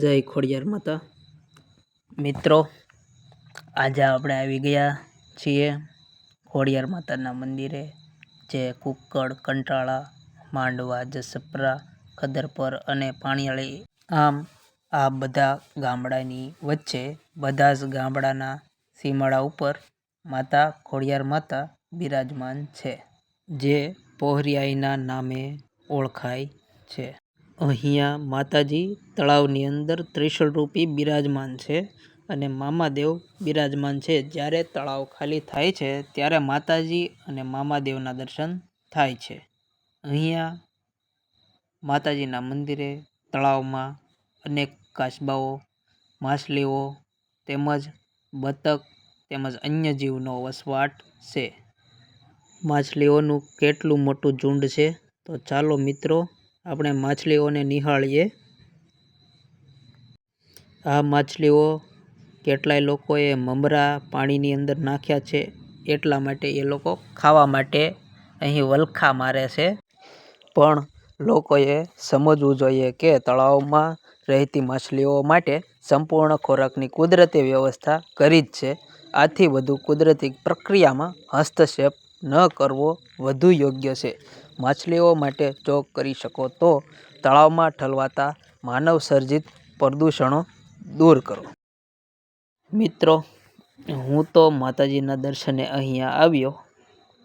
જય ખોડિયાર માતા। મિત્રો, આજે આપણે આવી ગયા છીએ ખોડિયાર માતાના મંદિરે, જે કુક્કડ, કંટાળા, માંડવા, જસપરા, ખદરપર અને પાણીયાળી, આમ આ બધા ગામડાની વચ્ચે, બધા જ ગામડાના સીમાડા ઉપર માતા ખોડિયાર માતા બિરાજમાન છે, જે પોહરિયાઈના નામે ઓળખાય છે। અહીંયા માતાજી તળાવની અંદર ત્રિશૂળ રૂપી બિરાજમાન છે અને મામાદેવ બિરાજમાન છે। જ્યારે તળાવ ખાલી થાય છે ત્યારે માતાજી અને મામાદેવના દર્શન થાય છે। અહીંયા માતાજીના મંદિરે, તળાવમાં અનેક કાચબાઓ, માછલીઓ તેમજ બતક તેમજ અન્ય જીવનો વસવાટ છે। માછલીઓનું કેટલું મોટું ઝુંડ છે, તો ચાલો મિત્રો આપણે માછલીઓને નિહાળીએ। આ માછલીઓ કેટલાય લોકોએ મમરા પાણીની અંદર નાખ્યા છે, એટલા માટે એ લોકો ખાવા માટે અહીં વલખા મારે છે। પણ લોકોએ સમજવું જોઈએ કે તળાવમાં રહેતી માછલીઓ માટે સંપૂર્ણ ખોરાકની કુદરતી વ્યવસ્થા કરી જ છે। આથી વધુ કુદરતી પ્રક્રિયામાં હસ્તક્ષેપ ન કરવો વધુ યોગ્ય છે। માછલીઓ માટે જો કરી શકો તો તળાવમાં ઠલવાતા માનવ સર્જિત પ્રદૂષણો દૂર કરો। મિત્રો, હું તો માતાજીના દર્શને અહીંયા આવ્યો,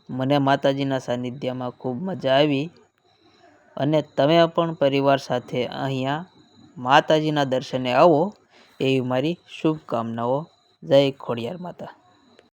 મને માતાજીના સાનિધ્યમાં ખૂબ મજા આવી અને તમે પણ પરિવાર સાથે અહીંયા માતાજીના દર્શને આવો એવી મારી શુભકામનાઓ। જય ખોડિયાર માતા।